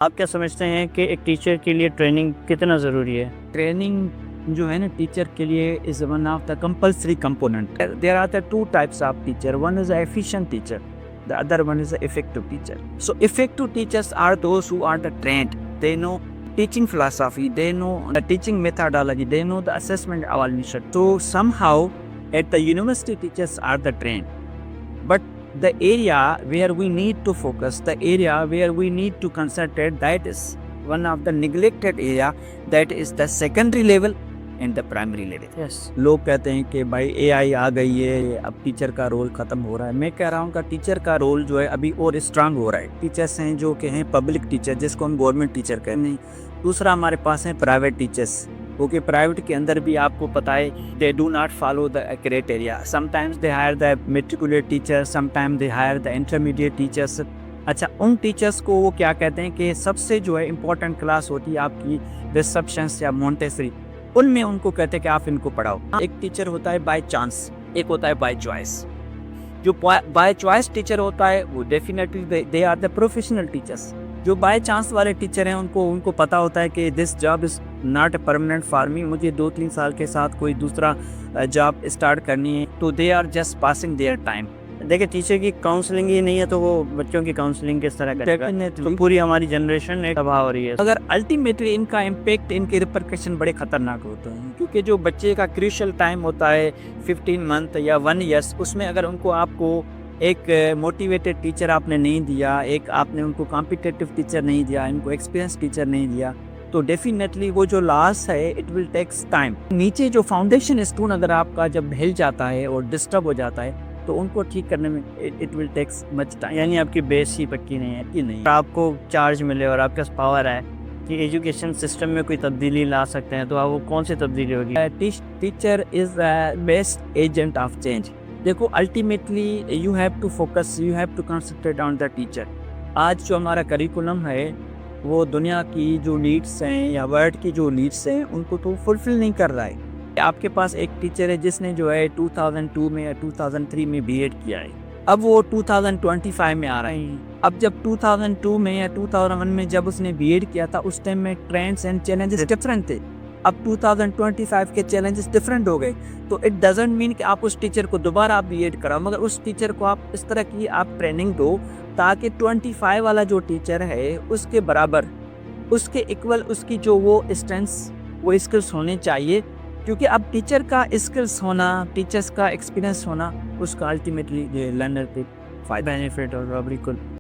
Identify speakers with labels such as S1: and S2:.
S1: آپ کیا سمجھتے ہیں کہ ایک ٹیچر کے لیے ٹریننگ کتنا ضروری ہے؟
S2: ٹریننگ جو ہے نا ٹیچر کے لیے is one of the compulsory component. There are the two types of teacher. One is a efficient teacher, the other one is the effective teacher. So effective teachers are those who are the trained. They know teaching philosophy, they know the teaching methodology, they know the assessment evaluation. So somehow at the university teachers are the trained. But the area where we need to focus, the area where we need to concentrate, that is one of the neglected area, that is the secondary level and the primary level.
S1: Yes.
S2: لوگ کہتے ہیں کہ بھائی اے آئی آ گئی ہے، اب teacher کا role ختم ہو رہا ہے. میں کہہ رہا ہوں کہ ٹیچر کا رول جو ہے ابھی اور اسٹرانگ ہو رہا ہے. ٹیچرس ہیں جو کہ ہیں پبلک ٹیچر، جس کو ہم گورنمنٹ ٹیچر کہتے ہیں. دوسرا ہمارے پاس ہیں پرائیویٹ ٹیچرس، کیونکہ پرائیویٹ کے اندر بھی آپ کو پتہ ہے they do not follow the criteria. Some times they hire the matriculate teacher, some time they hire the intermediate teachers. اچھا، ان ٹیچرس کو وہ کیا کہتے ہیں کہ سب سے جو ہے امپورٹنٹ کلاس ہوتی ہے آپ کی ریسپشنس یا مونٹیسری، ان میں ان کو کہتے ہیں کہ آپ ان کو پڑھاؤ. ایک ٹیچر ہوتا ہے بائی چانس، ایک ہوتا ہے بائی چوائس. جو بائی چوائس ٹیچر ہوتا ہے وہ definitely they are the professional teachers. جو بائی چانس والے ٹیچر ہیں ان کو پتہ ہوتا ہے کہ this job is not a permanent for me, مجھے 2-3 سال کے ساتھ کوئی دوسرا جاب اسٹارٹ کرنی ہے، تو they are just passing their time.
S1: دیکھیں ٹیچر کی کاؤنسلنگ ہی نہیں ہے تو وہ بچوں کی کاؤنسلنگ کس طرح کرے گا؟ تو پوری ہماری جنریشن تباہ ہو رہی ہے.
S2: اگر الٹیمیٹلی ان کا امپیکٹ، ان کے ریپرکشن بڑے خطرناک ہوتے ہیں، کیونکہ جو بچے کا کریشل ٹائم ہوتا ہے 15 منتھ یا 1 ایئرس، اس میں اگر ان کو آپ کو ایک موٹیویٹڈ ٹیچر آپ نے نہیں دیا، ایک آپ نے ان کو کمپیٹیٹیو ٹیچر نہیں دیا، ان کو ایکسپیرینس ٹیچر نہیں دیا، تو ڈیفینیٹلی وہ جو لاس ہے اٹ ول ٹیکس ٹائم. نیچے جو فاؤنڈیشن اسٹون اگر آپ کا جب ہل جاتا ہے اور ڈسٹرب ہو جاتا ہے تو ان کو ٹھیک کرنے میں it will takes much time.
S1: یعنی آپ کی بیس ہی پکی نہیں ہے
S2: کہ نہیں
S1: آپ کو چارج ملے اور آپ کے پاس پاور ہے کہ ایجوکیشن سسٹم میں کوئی تبدیلی لا سکتے ہیں، تو آپ وہ کون سی تبدیلی ہوگی؟
S2: Teacher is best agent of change. دیکھو ultimately you have to focus, you have to concentrate on the teacher. آج جو ہمارا کریکولم ہے وہ دنیا کی جو لیڈس ہیں یا ورلڈ کی جو لیڈس ہیں ان کو تو فلفل نہیں کر رہا ہے. آپ کے پاس ایک ٹیچر ہے جس نے جو ہے 2002 میں یا 2003 میں بی ایڈ کیا ہے، اب وہ 2025 میں آ رہا ہے. اب جب 2002 میں یا 2001 میں جب اس نے بی ایڈ کیا تھا اس ٹائم میں ٹرینڈس اینڈ چیلنجز ڈفرینٹ تھے. اب 2025 کے چیلنجز ڈفرینٹ ہو گئے، تو اٹ ڈزنٹ مین کہ آپ اس ٹیچر کو دوبارہ آپ بی ایڈ کراؤ، مگر اس ٹیچر کو آپ اس طرح کی آپ ٹریننگ دو تاکہ 25 والا جو ٹیچر ہے اس کے برابر، اس کے ایکول، اس کی جو وہ اسٹرینث، وہ اسکلس ہونے چاہیے. کیونکہ اب ٹیچر کا اسکلس ہونا، ٹیچرس کا ایکسپیرینس ہونا، اس کا الٹیمیٹلی لرنر پہ
S1: بینیفٹ ہوگا. بالکل.